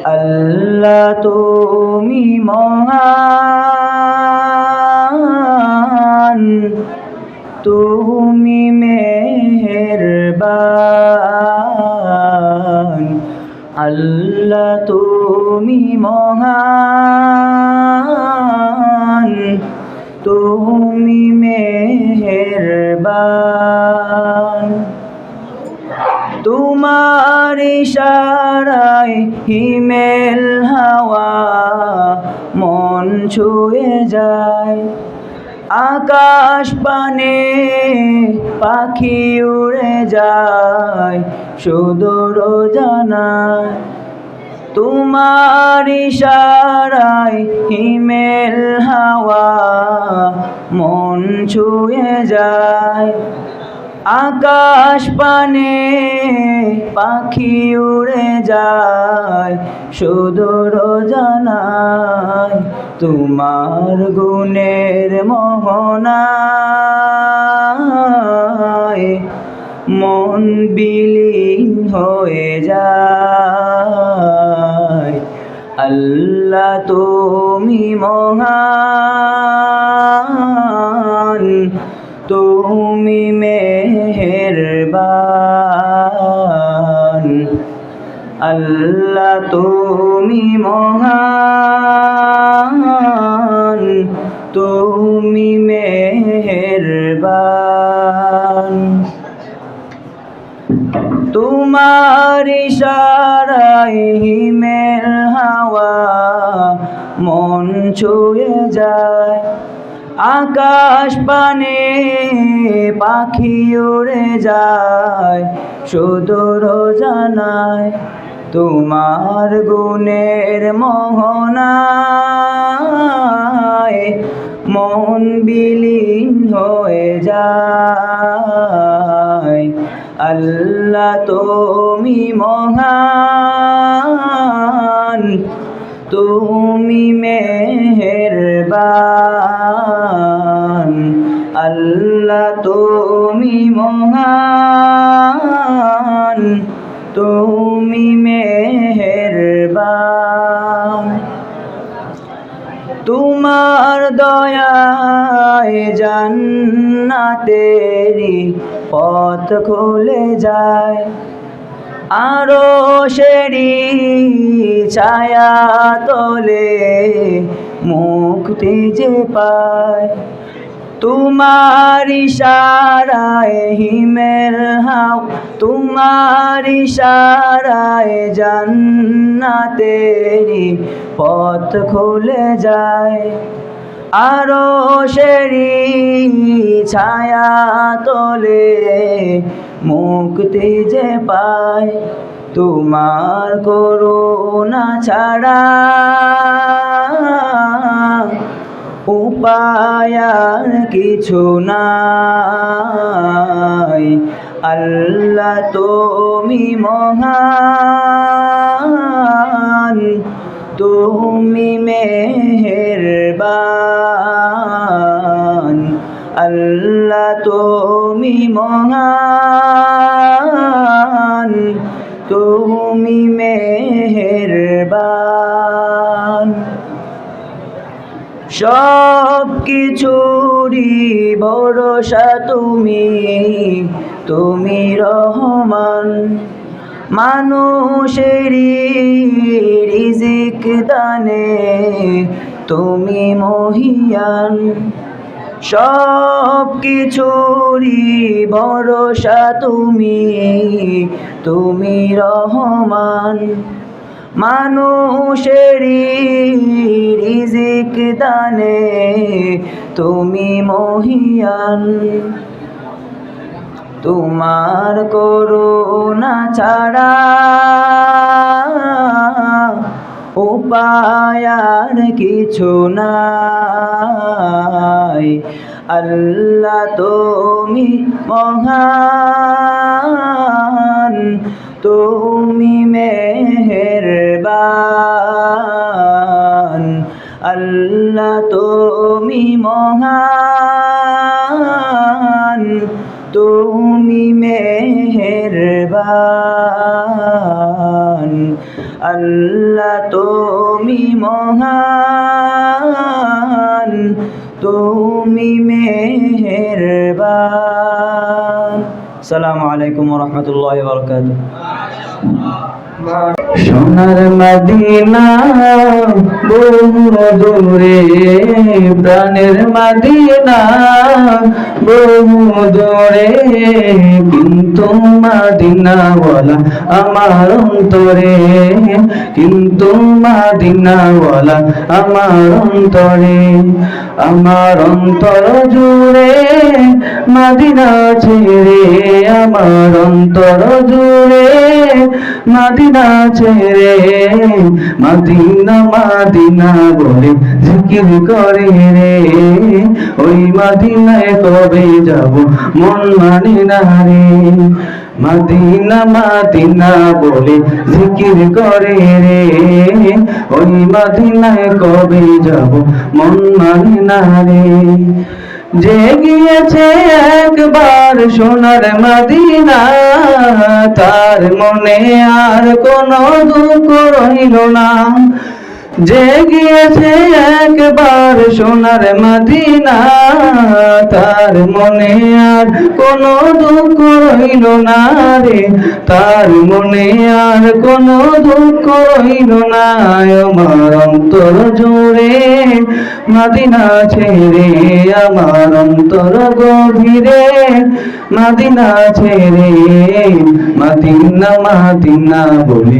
আল্লাহ তুমি মহান, তুমি মেহেরবান। আল্লাহ তুমি মহান, তুমি মেহেরবান। তোমার ইশারায় হিমেল হাওয়া মন ছুঁয়ে যায়, আকাশ পানে পাখি উড়ে যায় সুদূর জানায়। তোমার ইশারায় হিমেল হাওয়া মন ছুঁয়ে যায়, আকাশ পানে পাখি উড়ে যায় সুদূর জানায়। তোমার গুণের মোহনায় মন বিলীন হয়ে যায়। আল্লাহ তুমি মহান, তুমি মেহেরবান। আল্লাহ তুমি মহান, তুমি মেহেরবান। তোমার ইশারায় হিমেল হাওয়া মন ছুঁয়ে যায়, আকাশ পানে পাখি উড়ে যায় সুদূর জানায়। তোমার গুণের মোহনায় মন বিলীন হয়ে যায়। আল্লাহ তুমি মহান, তুমি মেহেরবান। আল্লাহ তুমি মহান, তুমি মেহেরবান। তোমার দয়ায় জান্নাতেরি পথ খুলে যায়, আরশেরি ছায়া তলে মুক্তি যে পায়। তোমার ইশারায় হিমেল হাওয়া, তোমার ইশারায় জান্নাতেরি পথ খুলে যায়, আরশেরি ছায়া তলে মুক্তি যে পায়। তোমার করুণা ছাড়া উপায় আর কিছু নাই। আল্লাহ তুমি মহান, তুমি মেহেরবান। আল্লাহ তুমি মহান, তুমি মেহেরবান। সব কিছুরই ভরসা তুমি, তুমি রহমান। মানুষেরই রিজিক দানে তুমি মহিয়ান। সব কিছুরই ভরসা তুমি, তুমি রহমান। মানুষেরই রিজিক দানে তুমি মহিয়ান। তোমার করুণা ছাড়া উপায় আর কিছু নাই। আল্লাহ তুমি মহান, তুমি মেহেরবান। আল্লাহ তুমি মহান, তুমি মেহেরবান। আল্লাহ তুমি মহান, তুমি মেহেরবান। আসসালামু আলাইকুম ওয়া রাহমাতুল্লাহি ওয়া বারাকাতুহু। সোনার মদিনা বহু দূরে, প্রাণের মদিনা বহু দূরে, কিন্তু মদিনাওয়ালা আমার অন্তরে, কিন্তু মদিনাওয়ালা আমার অন্তরে। আমার অন্তর জুড়ে মদিনা ছেড়ে, আমার অন্তর জুড়ে মদিনা ছেড়ে, মদিনা মদিনা বলে জিকির করে রে। ওই মদিনায় কবে যাব মন মানে না রে। মদিনা মদিনা বলে জিকির করে রে, ওই মদিনায় কবে যাব মন মানে না রে। যে গিয়েছে একবার সোনার মদিনা, তার মনে আর কোনো দুঃখ রইল না। যে গিয়েছে একবার সোনার মদিনা, তার মনে আর কোনো দুঃখ রইল না রে, তার মনে আর কোনো দুঃখ রইল না। আমার অন্তর জুড়ে মদিনা ছেড়ে, আমার অন্তর গভীরে মদিনা ছেড়ে, মদিনা মদিনা বলে